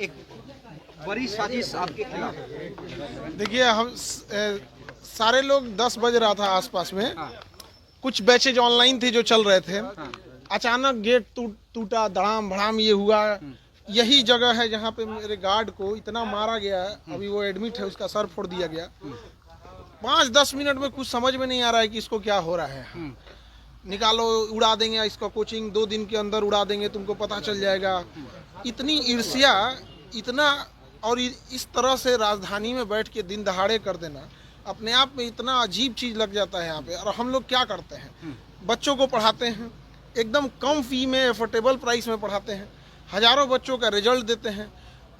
एक बड़ी साजिश आपके खिलाफ। देखिए हम सारे लोग 10 बज रहा था आसपास में। कुछ बैचेज ऑनलाइन थे जो चल रहे थे। अचानक गेट टूटा, धड़ाम भड़ाम ये हुआ। यही जगह है जहाँ पे मेरे गार्ड को इतना मारा गया है। अभी वो एडमिट है, उसका सर फोड़ दिया गया। 5-10 मिनट में कुछ समझ में नहीं आ रहा है कि इसको क्या हो रहा है। निकालो, उड़ा देंगे इसका कोचिंग, 2 दिन के अंदर उड़ा देंगे, तुमको पता चल जाएगा। इतनी ईर्ष्या, इतना, और इस तरह से राजधानी में बैठ के दिन दहाड़े कर देना अपने आप में इतना अजीब चीज लग जाता है यहाँ पे। और हम लोग क्या करते हैं, बच्चों को पढ़ाते हैं, एकदम कम फी में, एफोर्डेबल प्राइस में पढ़ाते हैं, हजारों बच्चों का रिजल्ट देते हैं।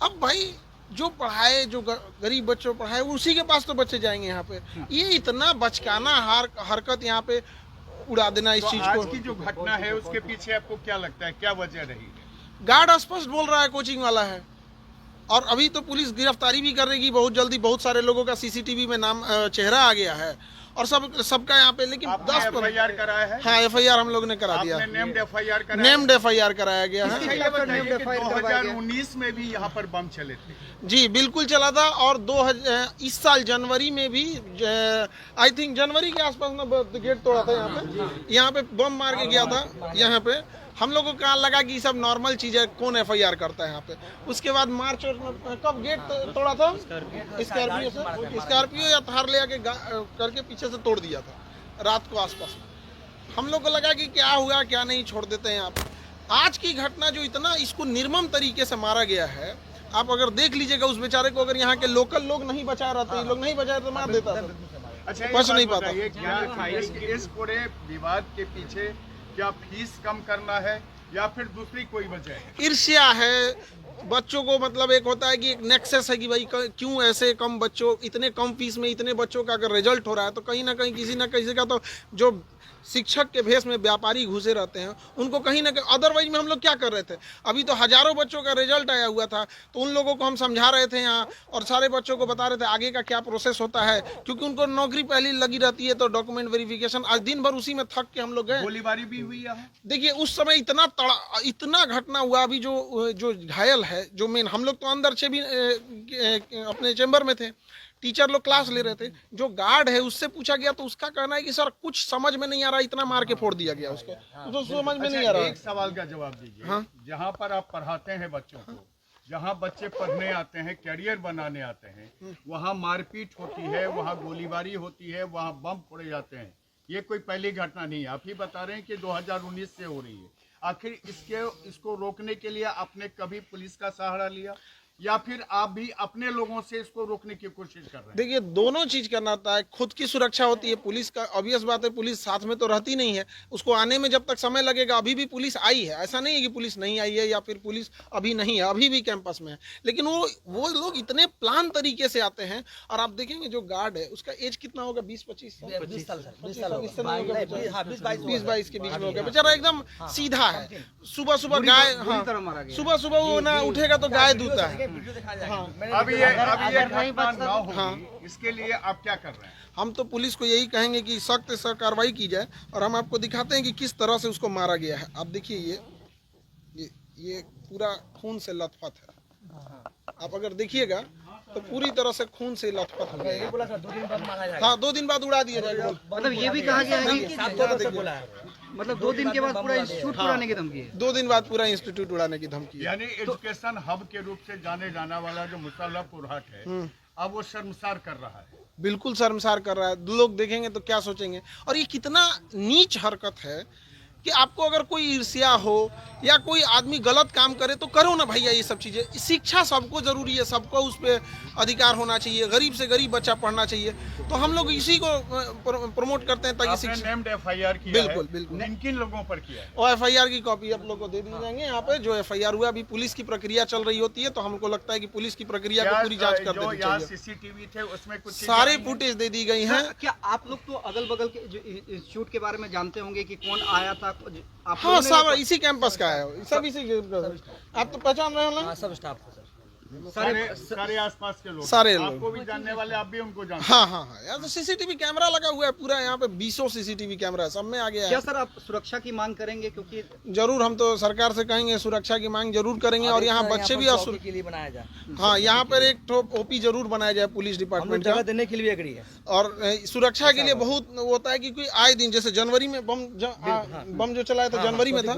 अब भाई जो पढ़ाए, जो गरीब बच्चों पढ़ाए, उसी के पास तो बच्चे जाएंगे यहाँ पे। ये इतना बचकाना हरकत यहाँ पे उड़ा देना इस चीज को। आज की जो घटना है उसके पीछे आपको क्या लगता है, क्या वजह रही? गार्ड स्पष्ट बोल रहा है कोचिंग वाला है। और अभी तो पुलिस गिरफ्तारी भी करेगी बहुत जल्दी। बहुत सारे लोगों का सीसीटीवी में नाम, चेहरा आ गया है और सबका यहाँ पे। लेकिन 10 एफआईआर कराया है? हाँ, एफआईआर हम लोग ने करा दिया। नेम्ड एफआईआर कराया गया है। 2019 में भी यहाँ पर बम चले थे। जी बिल्कुल चला था। और इस साल जनवरी में भी, आई थिंक जनवरी के आसपास में गेट तोड़ा था यहाँ पे बम मार के गया था यहाँ पे। हम लोगों को लगा कि सब नॉर्मल चीज है, कौन एफआईआर करता है यहाँ पे। उसके बाद मार्च कब गेट तोड़ा था, स्कॉर्पियो या थार ले आके करके पीछे से तोड़ दिया था रात को आसपास में। हम लोग को लगा कि क्या हुआ क्या नहीं, छोड़ देते हैं यहाँ पे। आज की घटना जो इतना इसको निर्मम तरीके से मारा गया है, आप अगर देख लीजिएगा उस बेचारे को, अगर यहाँ के लोकल लोग नहीं बचा रहते, लोग नहीं बचाए तो मार देता। अच्छा, बच नहीं पाता। इस पूरे विवाद के पीछे क्या फीस कम करना है या फिर दूसरी कोई वजह है? ईर्ष्या है बच्चों को। मतलब एक होता है कि एक नेक्सस है कि भाई क्यों ऐसे कम बच्चों, इतने कम फीस में इतने बच्चों का अगर रिजल्ट हो रहा है तो कहीं ना कहीं किसी ना किसी का तो, जो शिक्षक के भेष में व्यापारी घुसे रहते हैं उनको कहीं ना कहीं। अदरवाइज में हम लोग क्या कर रहे थे, अभी तो हजारों बच्चों का रिजल्ट आया हुआ था, तो उन लोगों को हम समझा रहे थे यहाँ, और सारे बच्चों को बता रहे थे आगे का क्या प्रोसेस होता है, क्योंकि उनको नौकरी पहले लगी रहती है तो डॉक्यूमेंट वेरिफिकेशन। आज दिन भर उसी में थक के हम लोग गए। गोलीबारी भी हुई है। देखिए उस समय इतना घटना हुआ। अभी जो घायल है, जो मेन, हम लोग तो अंदर से भी अपने चेंबर में थे, टीचर लोग क्लास ले रहे थे। जो गार्ड है उससे पूछा गया तो उसका कहना है कि सर कुछ समझ में नहीं आ रहा, इतना मार के फोड़ दिया गया उसको, तो समझ में नहीं आ रहा। एक सवाल का जवाब दीजिए। हाँ? जहाँ पर आप पढ़ाते हैं बच्चों को, जहाँ बच्चे पढ़ने आते हैं, कैरियर बनाने आते हैं, वहाँ मारपीट होती है, वहाँ गोलीबारी होती है, वहाँ बम फोड़े जाते हैं। ये कोई पहली घटना नहीं है। आप ही बता रहे हैं कि 2019 से हो रही है। आखिर इसको रोकने के लिए आपने कभी पुलिस का सहारा लिया या फिर आप भी अपने लोगों से इसको रोकने की कोशिश कर रहे हैं? देखिए दोनों चीज करना होता है। खुद की सुरक्षा होती है, पुलिस का ऑब्वियस बात है, पुलिस साथ में तो रहती नहीं है, उसको आने में जब तक समय लगेगा। अभी भी पुलिस आई है, ऐसा नहीं है कि पुलिस नहीं आई है या फिर पुलिस अभी नहीं है, अभी भी कैंपस में है। लेकिन वो लोग इतने प्लान तरीके से आते हैं। और आप देखेंगे जो गार्ड है उसका एज कितना होगा, 20-25 साल, 20 22 के बीच में होगा। बेचारा एकदम सीधा है। सुबह सुबह गाय, सुबह सुबह वो ना उठेगा तो गाय दूता है। अब ये घटना ना हो, इसके लिए आप क्या कर रहे हैं? हम तो पुलिस को यही कहेंगे कि सख्त से कार्रवाई की जाए। और हम आपको दिखाते हैं कि किस तरह से उसको मारा गया है। आप देखिए ये पूरा खून से लथपथ है। आप अगर देखिएगा तो पूरी तरह से खून से लथपथ हो गया। 2 दिन बाद उड़ा दिया जाएगा। मतलब ये भी कहा गया है कि मतलब 2 दिन के बाद पूरा इंस्टीट्यूट उड़ाने की धमकी है। 2 दिन बाद पूरा इंस्टीट्यूट उड़ाने की धमकी है। यानी एजुकेशन हब के रूप से जाने जाने वाला जो मुसल्लहपुर हाट है, अब वो शर्मसार कर रहा है। बिल्कुल शर्मसार कर रहा है। लोग देखेंगे तो क्या सोचेंगे। और ये कितना नीच हरकत है कि आपको अगर कोई ईर्ष्या हो या कोई आदमी गलत काम करे तो करो ना भैया। ये सब चीज़ें, शिक्षा सबको जरूरी है, सबको उस पर अधिकार होना चाहिए। गरीब से गरीब बच्चा पढ़ना चाहिए। तो हम लोग इसी को प्रमोट करते हैं ताकि शिक्षा। नेम्ड एफआईआर किया बिल्कुल है। बिल्कुल। किन लोगों पर किया है? और एफआईआर की कॉपी आप लोग को दे दी जाएंगे। यहाँ पे जो एफआईआर हुआ, अभी पुलिस की प्रक्रिया चल रही होती है, तो हमको लगता है कि पुलिस की प्रक्रिया को पूरी जांच कर देनी चाहिए। सीसीटीवी थे उसमें कुछ सारे फुटेज दे दी गई हैं। क्या आप लोग तो अगल बगल के जो इंस्टीट्यूट के बारे में जानते होंगे कि कौन आया था? हाँ, सब इसी कैंपस का है, सब इसी। आप तो पहचान रहे हो ना? सब स्टाफ है सर। सारे आसपास के लोग, सारे लोग। आपको भी जानने वाले, आप भी उनको जानते हाँ हाँ हाँ, यहाँ तो सीसीटीवी कैमरा लगा हुआ है पूरा, यहाँ पे 20 सीसीटीवी कैमरा है, सब में आ गया क्या है। सर आप सुरक्षा की मांग करेंगे, क्योंकि जरूर हम तो सरकार से कहेंगे सुरक्षा की मांग जरूर करेंगे, और यहाँ बच्चे भी के लिए बनाया जाए। हाँ, यहाँ पर एक तो ओपी जरूर बनाया जाए पुलिस डिपार्टमेंट का, जगह देने के लिए एग्री है। और सुरक्षा के लिए बहुत होता है, क्योंकि आए दिन जैसे जनवरी में बम जो चलाया था जनवरी में था,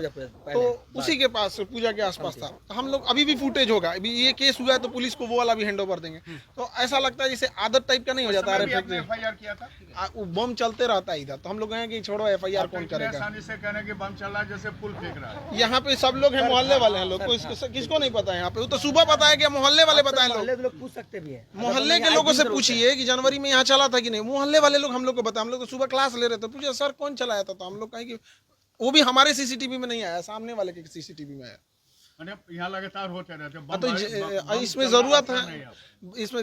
तो उसी के पास पूजा के आसपास था। तो हम लोग अभी भी फुटेज होगा, अभी ये केस हुआ है तो पुलिस को वो वाला भी हैंड ओवर देंगे। तो ऐसा लगता है जैसे आदत टाइप का नहीं हो जाता है। FIR किया था, वो बम चलते रहता है इधर, तो हम लोग कहें कि छोड़ो FIR कौन करेगा। आसानी से कहने कि बम चल रहा है जैसे पुल फेंक रहा है। यहाँ पे सब लोग हैं, मोहल्ले वाले हैं लोग, किसको नहीं पता है यहाँ पे, वो तो सुबह पता है कि मोहल्ले वाले बताए लोग पूछ सकते भी है, मोहल्ले के लोगों से पूछिए कि जनवरी में यहाँ चला था कि नहीं, मोहल्ले वाले लोग हम लोग को बताए। हम लोग तो सुबह क्लास ले रहे थे, पूछे सर कौन चलाया था, तो हम लोग कहें कि वो भी हमारे सीसीटीवी में नहीं आया, सामने वाले के सीसीटीवी में आया। यहाँ लगातार होते रहते हैं। तो इसमें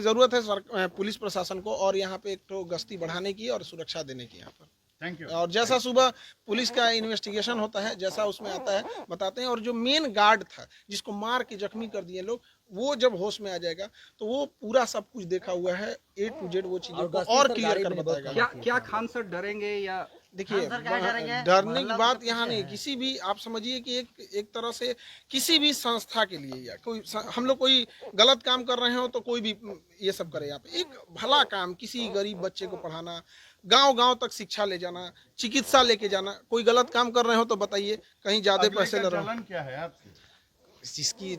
जरूरत है पुलिस प्रशासन को, और यहाँ पे एक तो गश्ती बढ़ाने की और सुरक्षा देने की यहाँ पर। Thank you. और जैसा सुबह पुलिस का इन्वेस्टिगेशन होता है, जैसा उसमें आता है बताते हैं। और जो मेन गार्ड था जिसको मार के जख्मी कर दिए लोग, वो जब होश में आ जाएगा तो वो पूरा सब कुछ देखा हुआ है, A to Z वो चीजों को और क्लियर कर बताएगा। क्या खान सर डरेंगे या देखिए, डरने की बात यहाँ नहीं, किसी भी आप समझिए कि एक तरह से किसी भी संस्था के लिए, या कोई हम लोग कोई गलत काम कर रहे हो तो कोई भी ये सब करे। यहाँ पे एक भला काम, किसी गरीब बच्चे को पढ़ाना, गांव-गांव तक शिक्षा ले जाना, चिकित्सा लेके जाना, कोई गलत काम कर रहे हो तो बताइए, कहीं ज्यादा पैसे ले रहे हो। क्या है आपसे जिसकी